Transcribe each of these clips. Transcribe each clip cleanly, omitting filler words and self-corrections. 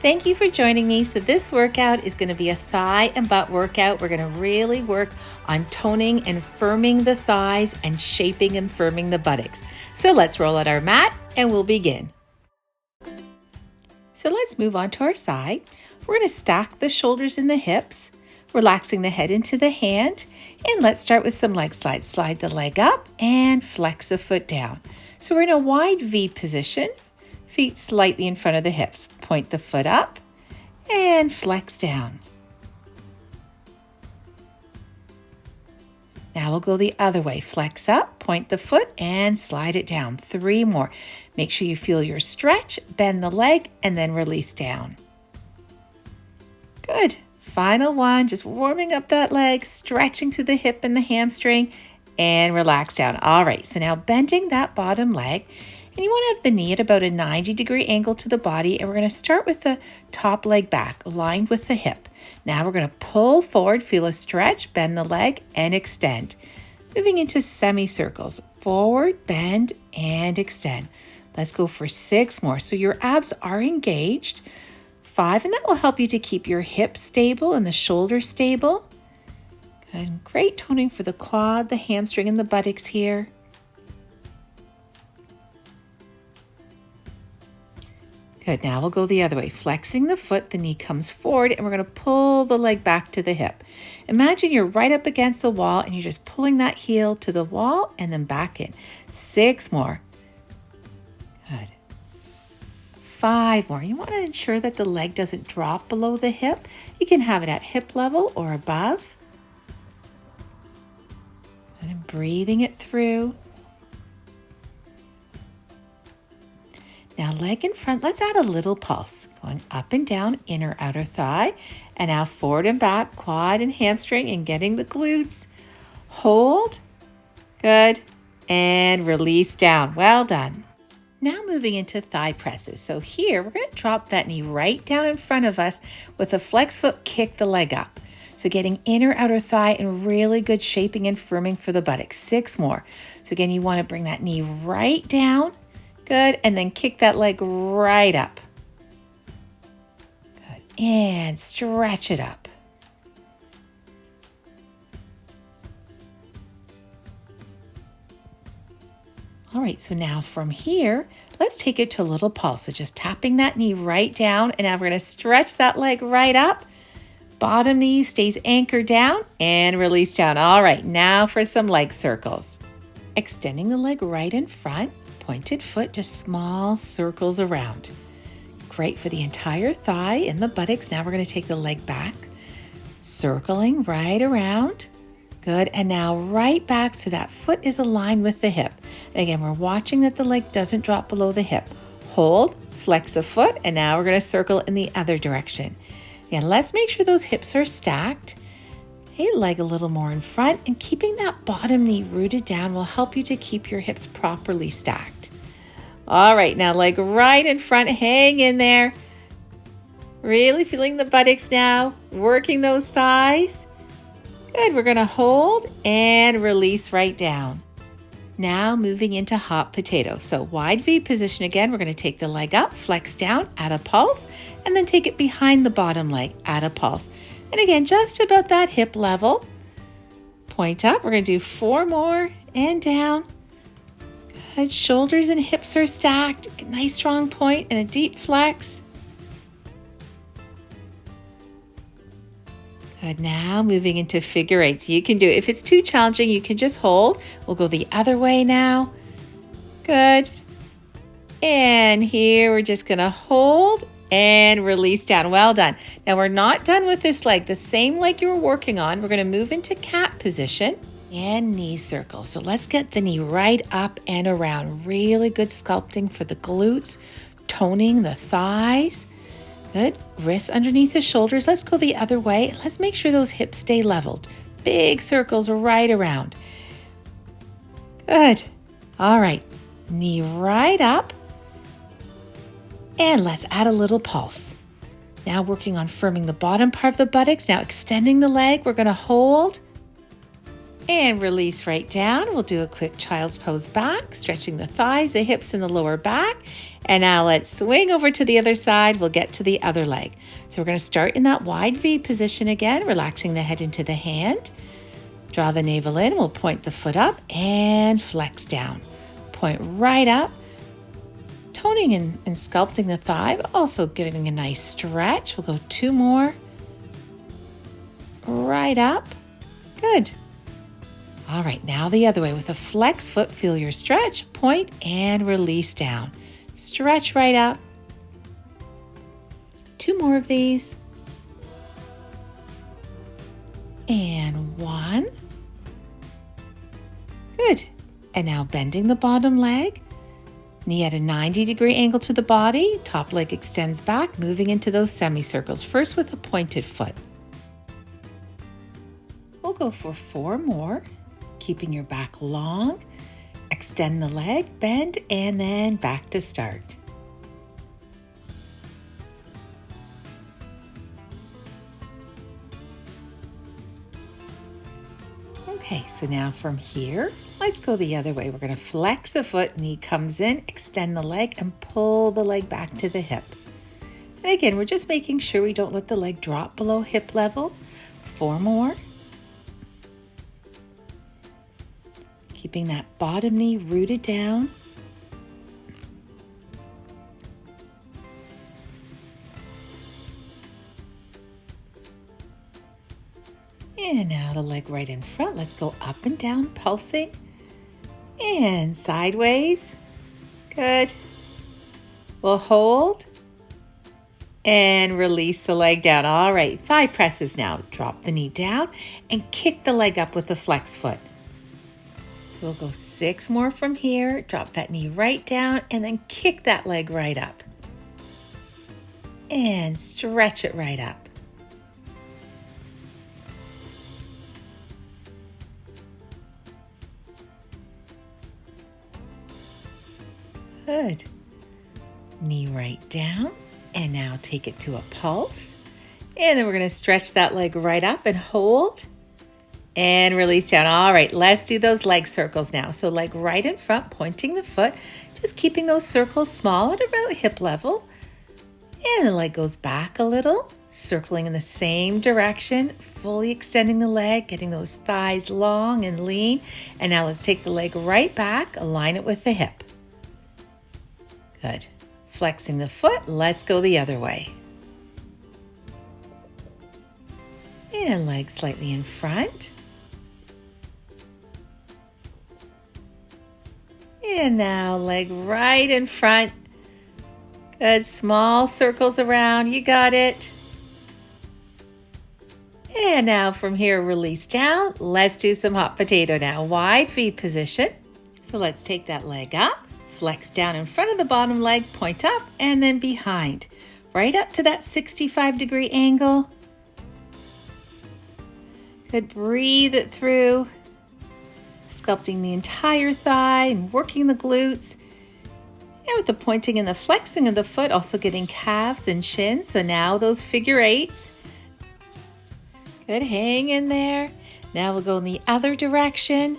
Thank you for joining me. So this workout is going to be a thigh and butt workout. We're going to really work on toning and firming the thighs and shaping and firming the buttocks. So let's roll out our mat and we'll begin. So let's move on to our side. We're going to stack the shoulders and the hips, relaxing the head into the hand. And let's start with some leg slides. Slide the leg up and flex the foot down. So we're in a wide V position. Feet slightly in front of the hips. Point the foot up and flex down. Now we'll go the other way. Flex up, point the foot and slide it down. 3 more. Make sure you feel your stretch, bend the leg, and then release down. Good. Final one, just warming up that leg, stretching through the hip and the hamstring, and relax down. All right, so now bending that bottom leg. And you want to have the knee at about a 90-degree angle to the body. And we're going to start with the top leg back, aligned with the hip. Now we're going to pull forward, feel a stretch, bend the leg, and extend. Moving into semicircles. Forward, bend, and extend. Let's go for 6 more. So your abs are engaged. 5, and that will help you to keep your hips stable and the shoulders stable. Good. Great toning for the quad, the hamstring, and the buttocks here. Good, now we'll go the other way. Flexing the foot, the knee comes forward, and we're going to pull the leg back to the hip. Imagine you're right up against the wall, and you're just pulling that heel to the wall and then back in. 6 more. Good. 5 more. You want to ensure that the leg doesn't drop below the hip. You can have it at hip level or above. And breathing it through. Now leg in front, let's add a little pulse. Going up and down, inner, outer thigh. And now forward and back, quad and hamstring, and getting the glutes. Hold. Good. And release down. Well done. Now moving into thigh presses. So here, we're going to drop that knee right down in front of us with a flex foot, kick the leg up. So getting inner, outer thigh and really good shaping and firming for the buttocks. 6 more. So again, you want to bring that knee right down. Good, and then kick that leg right up. Good, and stretch it up. All right, so now from here, let's take it to a little pulse. So just tapping that knee right down, and now we're going to stretch that leg right up. Bottom knee stays anchored down and release down. All right, now for some leg circles. Extending the leg right in front. Pointed foot, just small circles around. Great for the entire thigh and the buttocks. Now we're going to take the leg back, circling right around. Good, and now right back so that foot is aligned with the hip. And again, we're watching that the leg doesn't drop below the hip. Hold, flex the foot, and now we're going to circle in the other direction. Again, let's make sure those hips are stacked. Hey, leg a little more in front, and keeping that bottom knee rooted down will help you to keep your hips properly stacked. All right, now leg right in front, hang in there. Really feeling the buttocks now, working those thighs. Good, we're gonna hold and release right down. Now moving into hot potato. So wide V position again, we're gonna take the leg up, flex down, add a pulse, and then take it behind the bottom leg, add a pulse. And again, just about that hip level. Point up. We're going to do 4 more and down. Good. Shoulders and hips are stacked. Nice strong point and a deep flex. Good. Now moving into figure eights. You can do it. If it's too challenging, you can just hold. We'll go the other way now. Good. And here we're just going to hold and release down. Well done. Now we're not done with this leg. The same leg you were working on, we're going to move into cat position and knee circle. So let's get the knee right up and around. Really good sculpting for the glutes, toning the thighs. Good. Wrists underneath the shoulders. Let's go the other way. Let's make sure those hips stay leveled. Big circles right around. Good. All right. Knee right up. And let's add a little pulse. Now working on firming the bottom part of the buttocks. Now extending the leg. We're going to hold and release right down. We'll do a quick child's pose back, stretching the thighs, the hips, and the lower back. And now let's swing over to the other side. We'll get to the other leg. So we're going to start in that wide V position again, relaxing the head into the hand. Draw the navel in. We'll point the foot up and flex down. Point right up. Toning and sculpting the thigh, but also giving a nice stretch. We'll go 2 more. Right up. Good. All right, now the other way with a flex foot. Feel your stretch, point, and release down. Stretch right up. 2 more of these. And 1. Good. And now bending the bottom leg. Knee at a 90-degree angle to the body. Top leg extends back, moving into those semicircles. First with a pointed foot. We'll go for 4 more. Keeping your back long. Extend the leg, bend, and then back to start. Okay, so now from here, let's go the other way. We're going to flex the foot, knee comes in, extend the leg, and pull the leg back to the hip. And again, we're just making sure we don't let the leg drop below hip level. 4 more. Keeping that bottom knee rooted down. And now the leg right in front. Let's go up and down, pulsing. And sideways. Good. We'll hold. And release the leg down. All right, thigh presses now. Drop the knee down and kick the leg up with the flex foot. We'll go 6 more from here. Drop that knee right down and then kick that leg right up. And stretch it right up. Good. Knee right down. And now take it to a pulse. And then we're going to stretch that leg right up and hold. And release down. All right, let's do those leg circles now. So leg right in front, pointing the foot, just keeping those circles small at about hip level. And the leg goes back a little, circling in the same direction, fully extending the leg, getting those thighs long and lean. And now let's take the leg right back, align it with the hip. Good. Flexing the foot, let's go the other way. And leg slightly in front. And now leg right in front. Good, small circles around, you got it. And now from here, release down. Let's do some hot potato now. Wide V position. So let's take that leg up, flex down in front of the bottom leg, point up, and then behind. Right up to that 65-degree angle. Good, breathe it through. Sculpting the entire thigh and working the glutes. And with the pointing and the flexing of the foot, also getting calves and shins. So now those figure 8s. Good, hang in there. Now we'll go in the other direction.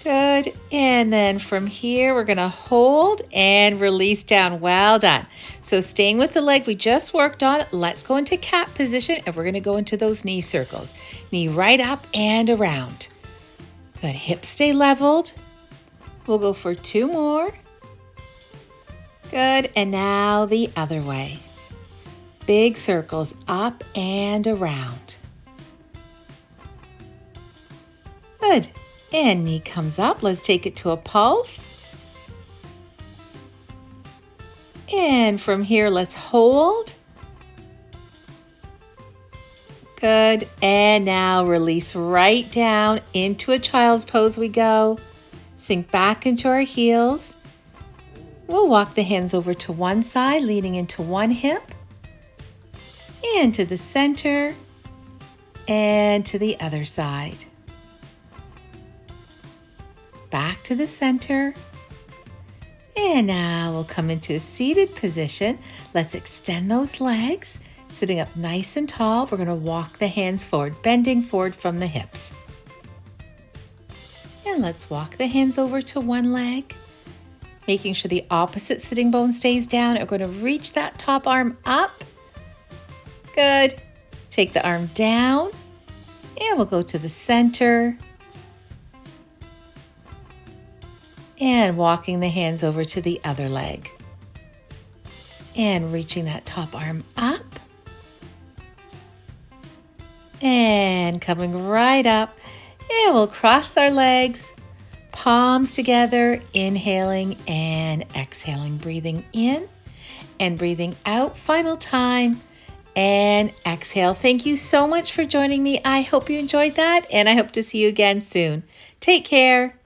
Good, and then from here, we're gonna hold and release down. Well done. So staying with the leg we just worked on, let's go into cat position and we're gonna go into those knee circles. Knee right up and around. Good, hips stay leveled. We'll go for 2 more. Good, and now the other way. Big circles up and around. Good. And knee comes up. Let's take it to a pulse. And from here, let's hold. Good. And now release right down into a child's pose we go. Sink back into our heels. We'll walk the hands over to one side, leaning into one hip. And to the center. And to the other side. Back to the center. And now we'll come into a seated position. Let's extend those legs, sitting up nice and tall. We're going to walk the hands forward, bending forward from the hips. And let's walk the hands over to one leg. making sure the opposite sitting bone stays down. We're going to reach that top arm up. Good. Take the arm down, and we'll go to the center. And walking the hands over to the other leg. And reaching that top arm up. And coming right up. And we'll cross our legs, palms together, inhaling and exhaling. Breathing in and breathing out. Final time. And exhale. Thank you so much for joining me. I hope you enjoyed that, and I hope to see you again soon. Take care.